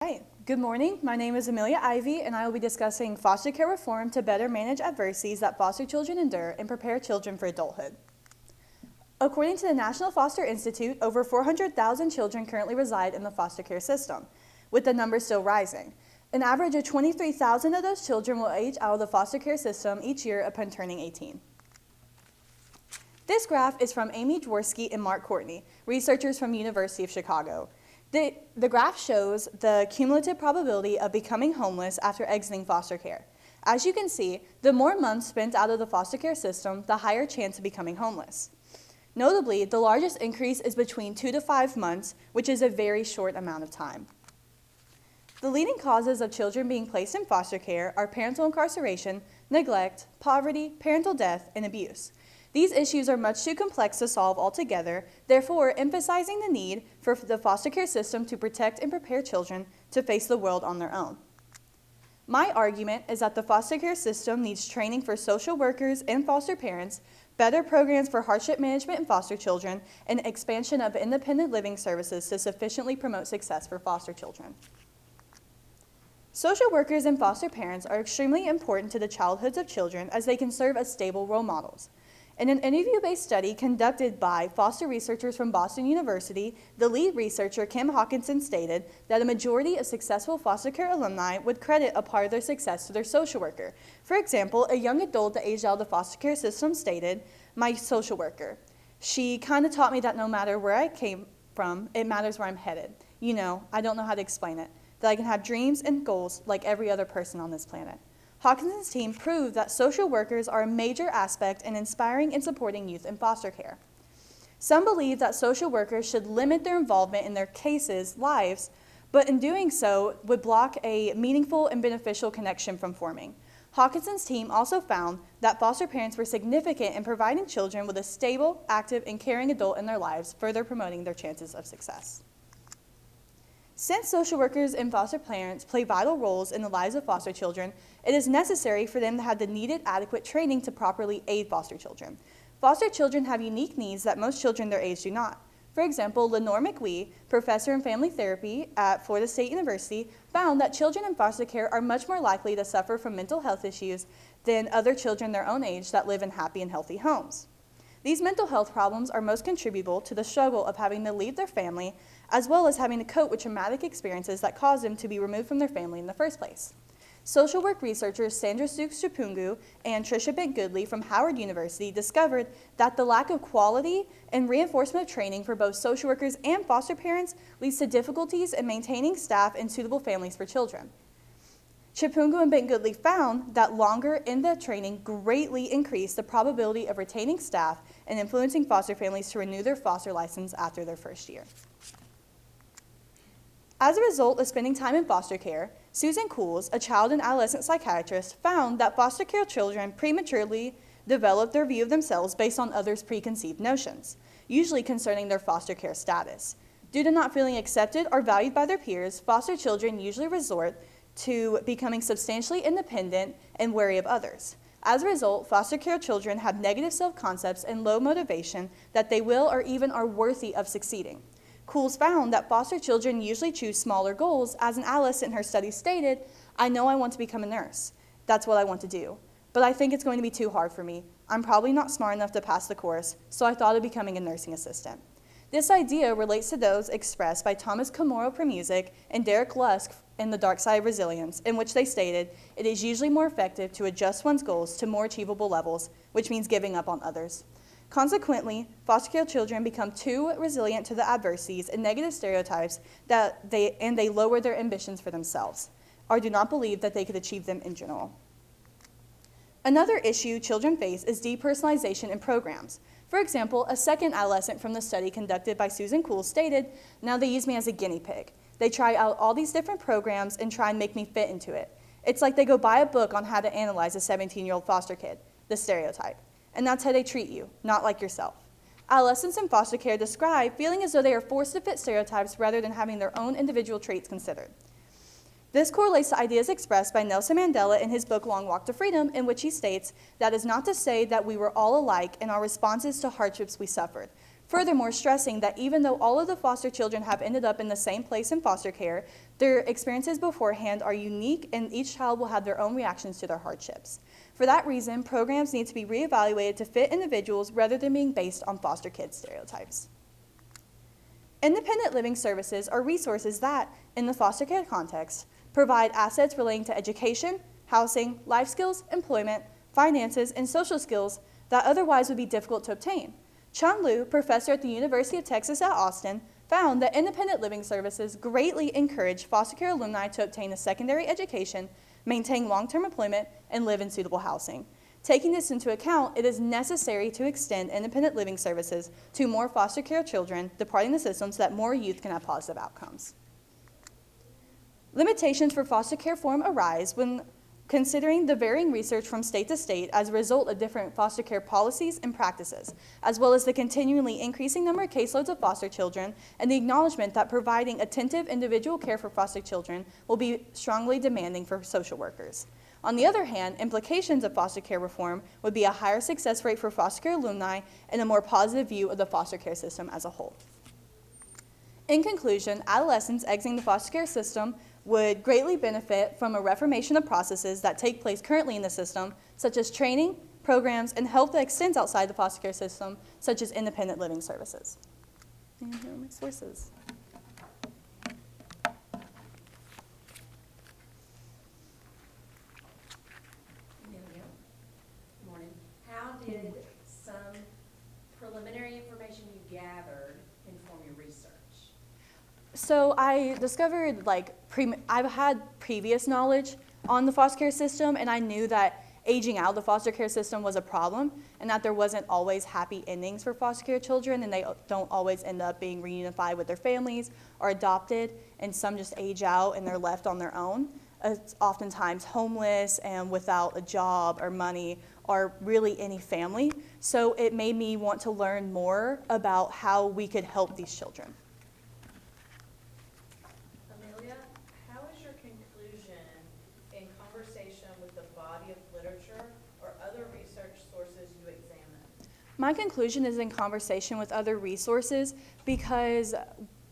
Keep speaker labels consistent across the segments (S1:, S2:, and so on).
S1: Hi, good morning. My name is Amelia Ivy, and I will be discussing foster care reform to better manage adversities that foster children endure and prepare children for adulthood. According to the National Foster Institute, over 400,000 children currently reside in the foster care system, with the number still rising. An average of 23,000 of those children will age out of the foster care system each year upon turning 18. This graph is from Amy Dworsky and Mark Courtney, researchers from University of Chicago. The graph shows the cumulative probability of becoming homeless after exiting foster care. As you can see, the more months spent out of the foster care system, the higher chance of becoming homeless. Notably, the largest increase is between 2 to 5 months, which is a very short amount of time. The leading causes of children being placed in foster care are parental incarceration, neglect, poverty, parental death, and abuse. These issues are much too complex to solve altogether, therefore emphasizing the need for the foster care system to protect and prepare children to face the world on their own. My argument is that the foster care system needs training for social workers and foster parents, better programs for hardship management in foster children, and expansion of independent living services to sufficiently promote success for foster children. Social workers and foster parents are extremely important to the childhoods of children as they can serve as stable role models. In an interview-based study conducted by foster researchers from Boston University, the lead researcher, Kim Hawkinson, stated that a majority of successful foster care alumni would credit a part of their success to their social worker. For example, a young adult that aged out of the foster care system stated, "My social worker. She kind of taught me that no matter where I came from, it matters where I'm headed. I don't know how to explain it, that I can have dreams and goals like every other person on this planet." Hawkinson's team proved that social workers are a major aspect in inspiring and supporting youth in foster care. Some believe that social workers should limit their involvement in their cases' lives, but in doing so would block a meaningful and beneficial connection from forming. Hawkinson's team also found that foster parents were significant in providing children with a stable, active, and caring adult in their lives, further promoting their chances of success. Since social workers and foster parents play vital roles in the lives of foster children, it is necessary for them to have the needed adequate training to properly aid foster children. Foster children have unique needs that most children their age do not. For example, Lenore McWee, professor in family therapy at Florida State University, found that children in foster care are much more likely to suffer from mental health issues than other children their own age that live in happy and healthy homes. These mental health problems are most contributable to the struggle of having to leave their family, as well as having to cope with traumatic experiences that cause them to be removed from their family in the first place. Social work researchers Sandra Sukes-Chipungu and Tricia Bent-Goodley from Howard University discovered that the lack of quality and reinforcement of training for both social workers and foster parents leads to difficulties in maintaining staff and suitable families for children. Chipungu and Bent-Goodley found that longer in-depth training greatly increased the probability of retaining staff and influencing foster families to renew their foster license after their first year. As a result of spending time in foster care, Susan Cools, a child and adolescent psychiatrist, found that foster care children prematurely develop their view of themselves based on others' preconceived notions, usually concerning their foster care status. Due to not feeling accepted or valued by their peers, foster children usually resort to becoming substantially independent and wary of others. As a result, foster care children have negative self-concepts and low motivation that they will or even are worthy of succeeding. Cools found that foster children usually choose smaller goals. As an adolescent in her study stated, "I know I want to become a nurse. That's what I want to do. But I think it's going to be too hard for me. I'm probably not smart enough to pass the course, so I thought of becoming a nursing assistant." This idea relates to those expressed by Thomas Komoro Premusic and Derek Lusk in The Dark Side of Resilience, in which they stated, "It is usually more effective to adjust one's goals to more achievable levels, which means giving up on others." Consequently, foster care children become too resilient to the adversities and negative stereotypes that they lower their ambitions for themselves, or do not believe that they could achieve them in general. Another issue children face is depersonalization in programs. For example, a second adolescent from the study conducted by Susan Cools stated, "Now they use me as a guinea pig. They try out all these different programs and try and make me fit into it. It's like they go buy a book on how to analyze a 17-year-old foster kid, the stereotype. And that's how they treat you, not like yourself." Adolescents in foster care describe feeling as though they are forced to fit stereotypes rather than having their own individual traits considered. This correlates to ideas expressed by Nelson Mandela in his book Long Walk to Freedom, in which he states, "That is not to say that we were all alike in our responses to hardships we suffered. Furthermore, stressing that even though all of the foster children have ended up in the same place in foster care, Their experiences beforehand are unique, and each child will have their own reactions to their hardships. For that reason, programs need to be reevaluated to fit individuals rather than being based on foster kid stereotypes. Independent living services are resources that, in the foster care context, provide assets relating to education, housing, life skills, employment, finances, and social skills that otherwise would be difficult to obtain. Chun Liu, professor at the University of Texas at Austin, found that independent living services greatly encourage foster care alumni to obtain a secondary education, maintain long-term employment, and live in suitable housing. Taking this into account, it is necessary to extend independent living services to more foster care children departing the system so that more youth can have positive outcomes. Limitations for foster care form arise when considering the varying research from state to state as a result of different foster care policies and practices, as well as the continually increasing number of caseloads of foster children and the acknowledgement that providing attentive individual care for foster children will be strongly demanding for social workers. On the other hand, implications of foster care reform would be a higher success rate for foster care alumni and a more positive view of the foster care system as a whole. In conclusion, adolescents exiting the foster care system would greatly benefit from a reformation of processes that take place currently in the system, such as training, programs, and help that extends outside the foster care system, such as independent living services. And here are my sources.
S2: Good morning. How did some preliminary information you gathered inform your research?
S1: So I discovered, I've had previous knowledge on the foster care system, and I knew that aging out of the foster care system was a problem, and that there wasn't always happy endings for foster care children, and they don't always end up being reunified with their families or adopted, and some just age out and they're left on their own. It's oftentimes homeless and without a job or money or really any family. So it made me want to learn more about how we could help these children.
S3: How is your conclusion in conversation with the body of literature or other research sources you examined?
S1: My conclusion is in conversation with other resources because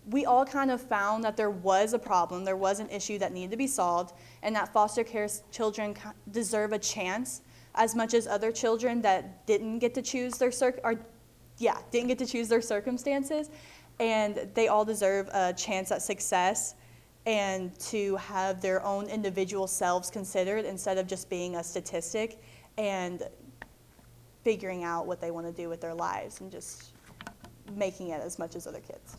S1: we all kind of found that there was a problem, there was an issue that needed to be solved, and that foster care children deserve a chance as much as other children that didn't get to choose their circumstances, and they all deserve a chance at success and to have their own individual selves considered instead of just being a statistic and figuring out what they want to do with their lives and just making it as much as other kids.